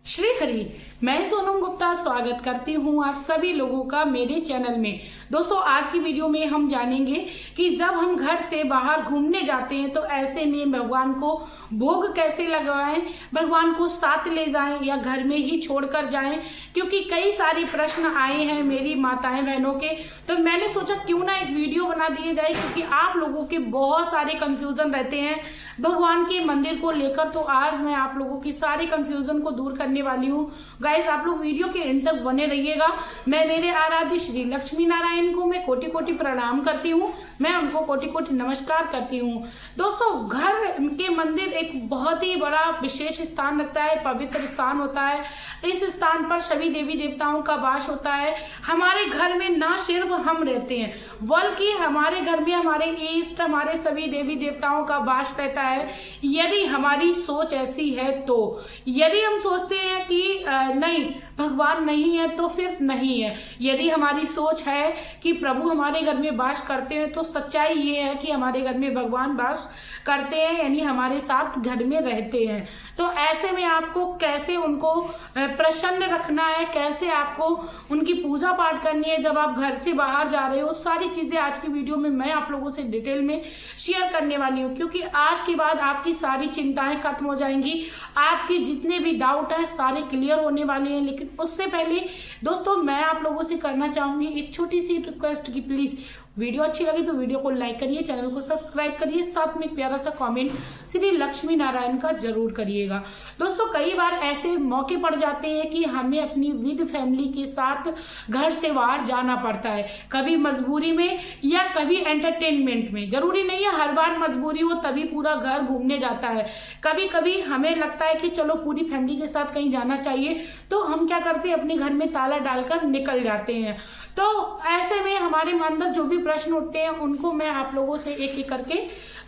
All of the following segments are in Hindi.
श्री हरि। मैं सोनम गुप्ता स्वागत करती हूँ आप सभी लोगों का मेरे चैनल में। दोस्तों, आज की वीडियो में हम जानेंगे कि जब हम घर से बाहर घूमने जाते हैं तो ऐसे में भगवान को भोग कैसे लगवाएं, भगवान को साथ ले जाएं या घर में ही छोड़कर जाएं, क्योंकि कई सारे प्रश्न आए हैं मेरी माताएं बहनों के। तो मैंने सोचा क्यों ना एक वीडियो बना दिए जाए, क्योंकि आप लोगों के बहुत सारे कंफ्यूजन रहते हैं भगवान के मंदिर को लेकर। तो आज मैं आप लोगों की सारी कंफ्यूजन को दूर करने वाली हूँ। गाइज, आप लोग वीडियो के एंड तक बने रहिएगा। मैं मेरे आराध्य श्री लक्ष्मी नारायण को मैं कोटि कोटि प्रणाम करती हूँ, मैं उनको कोटि कोटि नमस्कार करती हूँ। दोस्तों, घर के मंदिर एक बहुत ही बड़ा विशेष स्थान रखता है, पवित्र स्थान होता है। इस स्थान पर सभी देवी देवताओं का वास होता है। हमारे घर में न सिर्फ हम रहते हैं, बल्कि हमारे घर में हमारे इष्ट, हमारे सभी देवी देवताओं का वास रहता है। यदि हमारी सोच ऐसी है तो, यदि हम सोचते हैं कि नहीं भगवान नहीं है तो फिर नहीं है। यदि हमारी सोच है कि प्रभु हमारे घर में वास करते हैं तो सच्चाई ये है कि हमारे घर में भगवान वास करते हैं, यानी हमारे साथ घर में रहते हैं। तो ऐसे में आपको कैसे उनको प्रसन्न रखना है, कैसे आपको उनकी पूजा पाठ करनी है जब आप घर से बाहर जा रहे हो, सारी चीजें आज की वीडियो में मैं आप लोगों से डिटेल में शेयर करने वाली हूँ। क्योंकि आज के बाद आपकी सारी चिंताएं खत्म हो जाएंगी, आपके जितने भी डाउट है सारे क्लियर होने वाले हैं। लेकिन उससे पहले दोस्तों, मैं आप लोगों से करना चाहूंगी एक छोटी सी रिक्वेस्ट की प्लीज वीडियो अच्छी लगी तो वीडियो को लाइक करिए, चैनल को सब्सक्राइब करिए, साथ में एक प्यारा सा कमेंट श्री लक्ष्मी नारायण का जरूर करिएगा। दोस्तों, कई बार ऐसे मौके पड़ जाते हैं कि हमें अपनी विद फैमिली के साथ घर से बाहर जाना पड़ता है, कभी मजबूरी में या कभी एंटरटेनमेंट में। जरूरी नहीं है हर बार मजबूरी हो तभी पूरा घर घूमने जाता है। कभी कभी हमें लगता है कि चलो पूरी फैमिली के साथ कहीं जाना चाहिए, तो हम क्या करते हैं, अपने घर में ताला डालकर निकल जाते हैं। तो ऐसे में हमारे अंदर जो भी प्रश्न उठते हैं उनको मैं आप लोगों से एक एक करके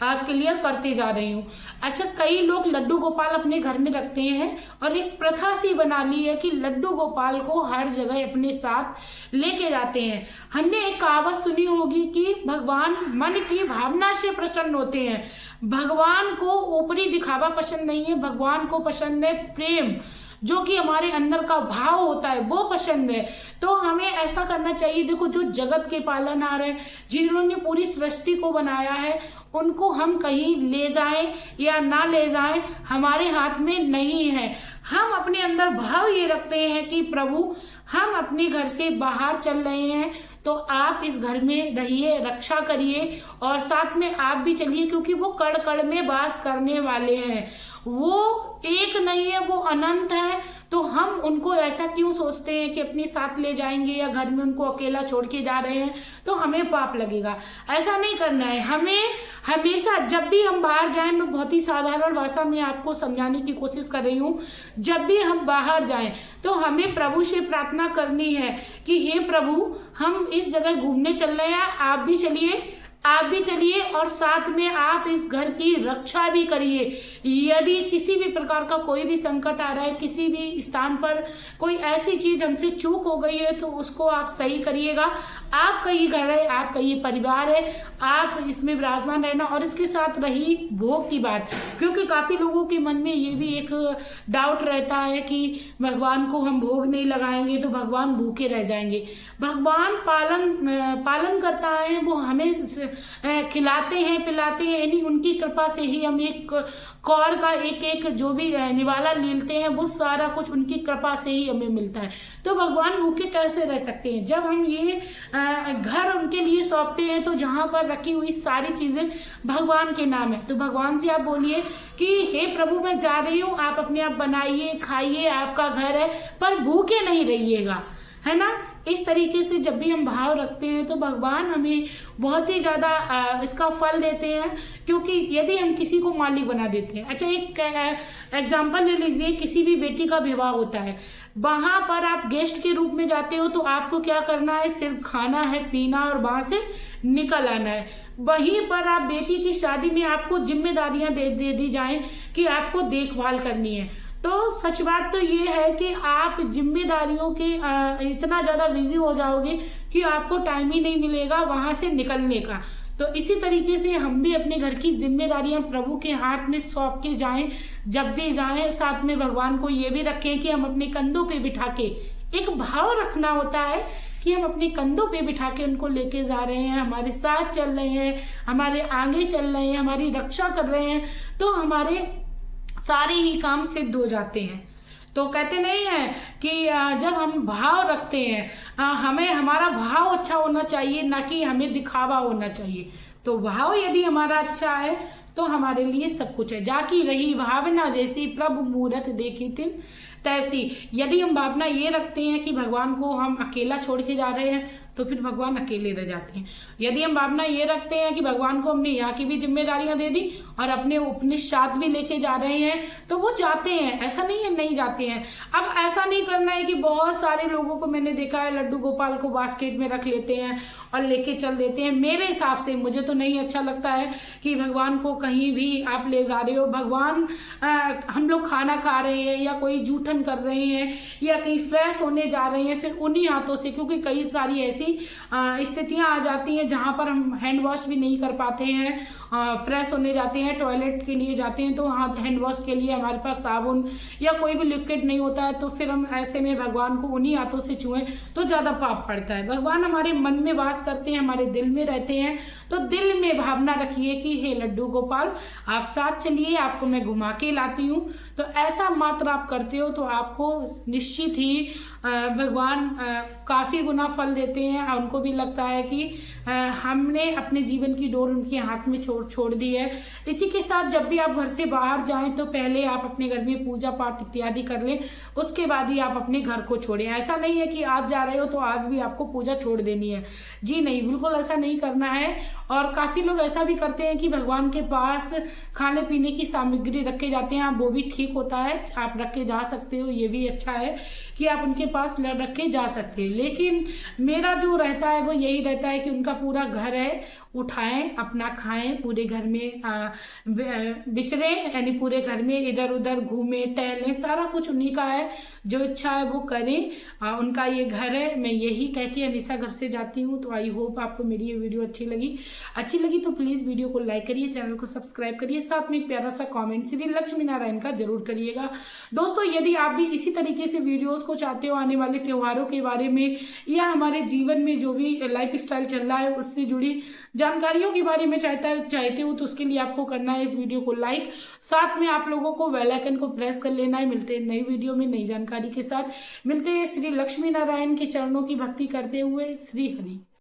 क्लियर करते जा रही हूँ। अच्छा, कई लोग लड्डू गोपाल अपने घर में रखते हैं और एक प्रथा सी बना ली है कि लड्डू गोपाल को हर जगह अपने साथ लेके जाते हैं। हमने एक कहावत सुनी होगी कि भगवान मन की भावना से प्रसन्न होते हैं। भगवान को ऊपरी दिखावा पसंद नहीं है, भगवान को पसंद है प्रेम, जो कि हमारे अंदर का भाव होता है वो पसंद है। तो हमें ऐसा करना चाहिए। देखो, जो जगत के पालनहार हैं, जिन्होंने पूरी सृष्टि को बनाया है, उनको हम कहीं ले जाएं या ना ले जाएं हमारे हाथ में नहीं है। हम अपने अंदर भाव ये रखते हैं कि प्रभु हम अपने घर से बाहर चल रहे हैं तो आप इस घर में रहिए, रक्षा करिए और साथ में आप भी चलिए, क्योंकि वो कण कण में वास करने वाले हैं। वो एक नहीं है, वो अनंत है। तो हम उनको ऐसा क्यों सोचते हैं कि अपने साथ ले जाएंगे या घर में उनको अकेला छोड़ के जा रहे हैं तो हमें पाप लगेगा। ऐसा नहीं करना है। हमें हमेशा जब भी हम बाहर जाएं, मैं बहुत ही साधारण भाषा में आपको समझाने की कोशिश कर रही हूँ, जब भी हम बाहर जाएं तो हमें प्रभु से प्रार्थना करनी है कि हे प्रभु, हम इस जगह घूमने चल रहे हैं, आप भी चलिए, आप भी चलिए और साथ में आप इस घर की रक्षा भी करिए। यदि किसी भी प्रकार का कोई भी संकट आ रहा है, किसी भी स्थान पर कोई ऐसी चीज हमसे चूक हो गई है तो उसको आप सही करिएगा। आपका ये घर है, आपका ये परिवार है, आप इसमें विराजमान रहना। और इसके साथ रही भोग की बात, क्योंकि काफी लोगों के मन में ये भी एक डाउट रहता है कि भगवान को हम भोग नहीं लगाएंगे तो भगवान भूखे रह जाएंगे। भगवान पालन करता है, वो हमें खिलाते हैं पिलाते हैं, यानी उनकी कृपा से ही हम एक कौर का एक एक जो भी निवाला लेते हैं वो सारा कुछ उनकी कृपा से ही हमें मिलता है। तो भगवान भूखे कैसे रह सकते हैं जब हम ये घर उनके लिए सौंपते हैं। तो जहाँ पर रखी हुई सारी चीजें भगवान के नाम है, तो भगवान से आप बोलिए कि हे प्रभु, मैं जा रही हूँ, आप अपने आप बनाइए, खाइए, आपका घर है, पर भूखे नहीं रहिएगा, है ना। इस तरीके से जब भी हम भाव रखते हैं तो भगवान हमें बहुत ही ज्यादा इसका फल देते हैं। क्योंकि यदि हम किसी को मालिक बना देते हैं, अच्छा एक एग्जांपल ले लीजिए, किसी भी बेटी का विवाह होता है, वहां पर आप गेस्ट के रूप में जाते हो तो आपको क्या करना है, सिर्फ खाना है, पीना और वहां से निकल आना है। वहीं पर आप बेटी की शादी में आपको जिम्मेदारियां दे दी जाएं कि आपको देखभाल करनी है। तो सच बात तो ये है कि आप जिम्मेदारियों के इतना ज्यादा बिजी हो जाओगे कि आपको टाइम ही नहीं मिलेगा वहां से निकलने का। तो इसी तरीके से हम भी अपने घर की जिम्मेदारियां प्रभु के हाथ में सौंप के जाएं। जब भी जाएं साथ में भगवान को ये भी रखें कि हम अपने कंधों पे बिठा के, एक भाव रखना होता है कि हम अपने कंधों पे बिठा के उनको लेके जा रहे हैं, हमारे साथ चल रहे हैं, हमारे आगे चल रहे हैं, हमारी रक्षा कर रहे हैं, तो हमारे सारे ही काम सिद्ध हो जाते हैं। तो कहते नहीं है कि जब हम भाव रखते हैं, हमें हमारा भाव अच्छा होना चाहिए, ना कि हमें दिखावा होना चाहिए। तो भाव यदि हमारा अच्छा है तो हमारे लिए सब कुछ है। जाकी रही भावना जैसी प्रभु मूरत देखी तिन तैसी। यदि हम भावना ये रखते हैं कि भगवान को हम अकेला छोड़ के जा रहे हैं तो फिर भगवान अकेले रह जाते हैं। यदि हम भावना ये रखते हैं कि भगवान को हमने यहाँ की भी जिम्मेदारियां दे दी और अपने उपनिषद भी लेके जा रहे हैं तो वो जाते हैं, ऐसा नहीं है नहीं जाते हैं। अब ऐसा नहीं करना है कि बहुत सारे लोगों को मैंने देखा है लड्डू गोपाल को बास्केट में रख लेते हैं और लेके चल देते हैं। मेरे हिसाब से मुझे तो नहीं अच्छा लगता है कि भगवान को कहीं भी आप ले जा रहे हो। भगवान हम लोग खाना खा रहे हैं या कोई जूठन कर रहे हैं या कहीं फ्रेश होने जा रहे हैं, फिर उन्हीं हाथों से, क्योंकि कई सारी ऐसी स्थितियां आ जाती हैं जहां पर हम हैंड वॉश भी नहीं कर पाते हैं, फ्रेश होने जाते हैं, टॉयलेट के लिए जाते हैं तो हाथ हैंड वॉश के लिए हमारे पास साबुन या कोई भी लिक्विड नहीं होता है, तो फिर हम ऐसे में भगवान को उन्हीं हाथों से छुएं तो ज्यादा पाप पड़ता है। भगवान हमारे मन में वास करते हैं, हमारे दिल में रहते हैं, तो दिल में भावना रखिए कि हे लड्डू गोपाल आप साथ चलिए, आपको मैं घुमा के लाती हूँ। तो ऐसा मात्र आप करते हो तो आपको निश्चित ही भगवान काफी गुना फल देते हैं। उनको भी लगता है कि हमने अपने जीवन की डोर उनके हाथ में छोड़ दी है। इसी के साथ जब भी आप घर से बाहर जाएं तो पहले आप अपने घर में पूजा पाठ इत्यादि कर लें, उसके बाद ही आप अपने घर को छोड़ें। ऐसा नहीं है कि आज जा रहे हो तो आज भी आपको पूजा छोड़ देनी है, जी नहीं, बिल्कुल ऐसा नहीं करना है। और काफी लोग ऐसा भी करते हैं कि भगवान के पास खाने पीने की सामग्री रखे जाते हैं, वो भी ठीक होता है, आप रख के जा सकते हो, ये भी अच्छा है कि आप उनके पास रख के जा सकते हैं। लेकिन मेरा जो रहता है वो यही रहता है कि उनका पूरा घर है, उठाएं अपना खाएं, पूरे घर में विचरे, यानी पूरे घर में इधर उधर घूमे टहलें, सारा कुछ उन्हीं का है, जो इच्छा है वो करें, उनका ये घर है। मैं यही कह के हमेशा घर से जाती हूँ। तो आई होप आपको मेरी ये वीडियो अच्छी लगी तो प्लीज वीडियो को लाइक करिए, चैनल को सब्सक्राइब करिए, साथ में एक प्यारा सा कॉमेंट श्री लक्ष्मी नारायण का जरूर करिएगा। दोस्तों यदि आप भी इसी तरीके से वीडियोस को चाहते हो, आने वाले त्योहारों के बारे में या हमारे जीवन में जो भी लाइफ स्टाइल चल रहा है उससे जुड़ी जानकारियों के बारे में चाहते हो तो उसके लिए आपको करना है इस वीडियो को लाइक, साथ में आप लोगों को बेल आइकन को प्रेस कर लेना है। मिलते हैं नई वीडियो में नई जानकारी के साथ, मिलते हैं श्री लक्ष्मी नारायण के चरणों की भक्ति करते हुए। श्री हरि।